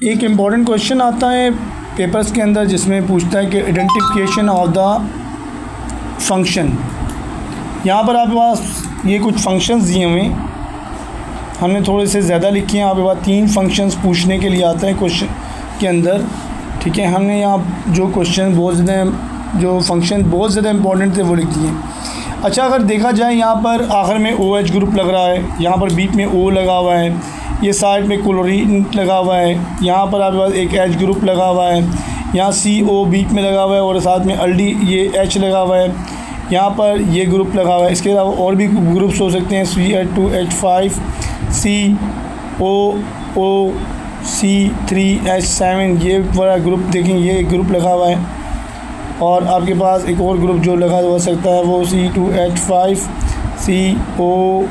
एक important question आता है पेपर्स के अंदर जिसमें पूछता है कि आइडेंटिफिकेशन ऑफ द फंक्शन। यहाँ पर आपके पास ये कुछ फंक्शंस दिए हुए हैं, हमने थोड़े से ज़्यादा लिखे हैं। आपके पास 3 फंक्शंस पूछने के लिए आता है क्वेश्चन के अंदर, ठीक है। हमने यहाँ जो क्वेश्चन बहुत ज़्यादा जो फंक्शन बहुत ज़्यादा इंपॉर्टेंट थे वो लिख दिए। अच्छा, अगर देखा जाए यहाँ पर आखिर में OH ग्रुप लग रहा है, यहाँ पर बीच में O लगा हुआ है, ये साइड में क्लोरीन लगा हुआ है, यहाँ पर आपके पास एक H ग्रुप लगा हुआ है, यहाँ CO बीच में लगा हुआ है और साथ में अल्डी ये H लगा हुआ है, यहाँ पर ये ग्रुप लगा हुआ है। इसके अलावा और भी ग्रुप्स हो सकते हैं, CH2H5, COO, C3H7, ये वाला ग्रुप देखें, ये एक ग्रुप लगा हुआ है। और आपके पास एक और ग्रुप जो लगा हो सकता है वो C2H5, COOH,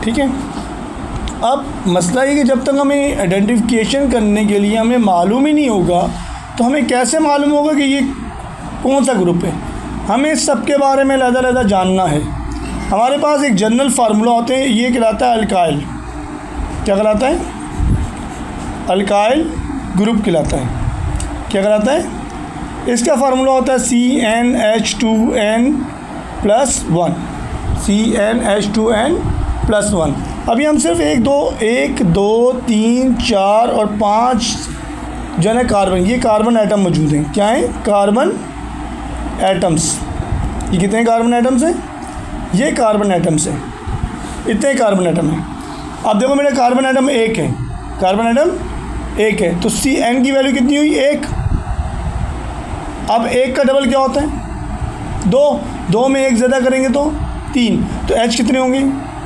ठीक है। अब मसला ये कि जब तक हमें आइडेंटिफिकेशन करने के लिए हमें मालूम ही नहीं होगा तो हमें कैसे मालूम होगा कि ये कौन सा ग्रुप है। हमें सबके बारे में अलग-अलग जानना है। हमारे पास एक जनरल फार्मूला होते हैं, ये कहलाता है अल्काइल। क्या कहलाता है? अल्काइल ग्रुप कहलाता है। क्या कहलाता है? इसका फार्मूला होता है CnH2n+1, CnH2n+1। अभी हम सिर्फ 1 2 3 4 और 5 जो है कार्बन, ये कार्बन एटम मौजूद हैं। क्या है? Carbon atoms. ये कितने कार्बन एटम्स हैं? ये कार्बन एटम्स हैं, इतने कार्बन एटम हैं। अब देखो मेरा कार्बन एटम 1 है, कार्बन एटम 1 है, तो Cn की वैल्यू कितनी हुई? 1। अब 1 का डबल क्या होता है? 2 में 1 ज़्यादा करेंगे तो 3, तो H कितने होंगे?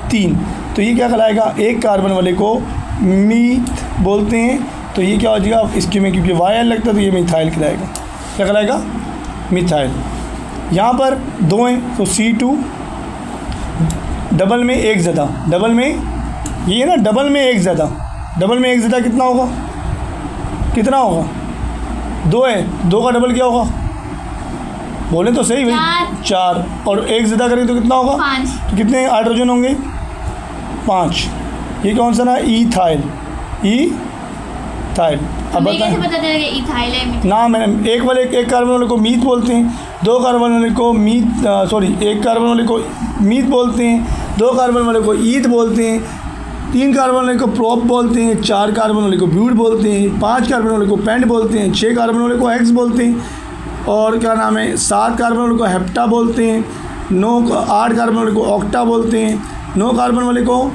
3। तो ये क्या कहलाएगा? एक कार्बन वाले को मीथ बोलते हैं। तो ये क्या हो जाएगा? इसके में क्योंकि वाई लगता है तो ये मिथाइल कहलाएगा। क्या कहलाएगा? मिथाइल। यहाँ पर 2 हैं तो C2, डबल में 1 ज़्यादा, डबल में ये है ना, डबल में 1 ज़्यादा, डबल में 1 ज़्यादा कितना होगा? कितना होगा? 2 है, 2 का डबल क्या होगा? बोले तो सही भाई, 4। और 1 ज़्यादा करें तो कितना होगा? 5। तो कितने हाइड्रोजन होंगे? 5। ये कौन सा ना? ईथाइल। ईथाइल। अब बताएं पता चलेगा इथाइल है? ना, मैंने एक कार्बन वाले को मीथ बोलते हैं, 2 कार्बन वाले को एक कार्बन वाले को मीथ बोलते हैं, 2 कार्बन वाले को ईथ बोलते हैं, 3 कार्बन वाले को प्रोप बोलते हैं, 4 कार्बन वाले को ब्यूट बोलते हैं, 5 कार्बन वाले को पेंट बोलते हैं, 6 कार्बन वाले को हेक्स बोलते हैं, और क्या नाम है, 7 कार्बन वाले को हेप्टा बोलते हैं, 8 कार्बन वाले को ऑक्टा बोलते हैं, 9 कार्बन वाले को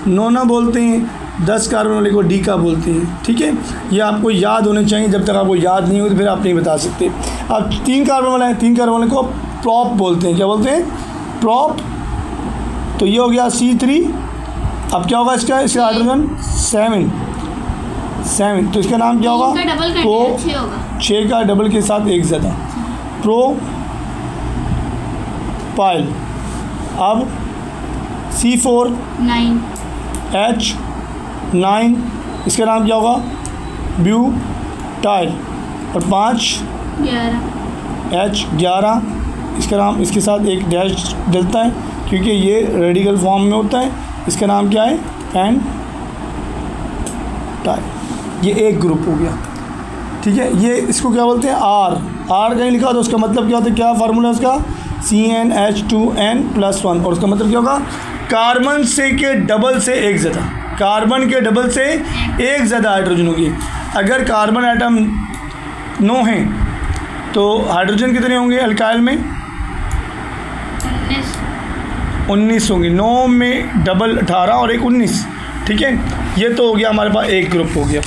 नोना बोलते हैं, 10 कार्बन वाले को डीका बोलते हैं। ठीक है, ये आपको याद होने चाहिए। जब तक आपको याद नहीं हो तो फिर आप नहीं बता सकते। अब 3 कार्बन वाले हैं, 3 कार्बन वाले को प्रॉप बोलते हैं। क्या बोलते हैं? प्रॉप। तो ये हो गया C3। अब क्या होगा इसका हाइड्रोजन? 7। तो इसका नाम क्या होगा? प्रो। 6 का डबल के साथ 1 ज़्यादा, प्रोपाइल। अब C4 9, H9, इसका नाम क्या होगा? ब्यूटाइल। और 5 H11, इसका नाम, इसके साथ एक डैश डलता है क्योंकि ये रेडिकल फॉर्म में होता है। इसका नाम क्या है? एन-टाइल। ये एक ग्रुप हो गया। ठीक है, ये इसको क्या बोलते हैं? R कहीं लिखा तो उसका मतलब क्या होता है? क्या फार्मूला है उसका? CnH2n+1। और उसका मतलब क्या होगा? कार्बन से के डबल से 1 ज़्यादा, कार्बन के डबल से 1 ज़्यादा हाइड्रोजन होगी। अगर कार्बन एटम 9 हैं तो हाइड्रोजन कितने होंगे अल्काइल में? 19 होंगे। 9 में डबल 18 और एक 19। ठीक है, ये तो हो गया हमारे पास एक ग्रुप हो गया।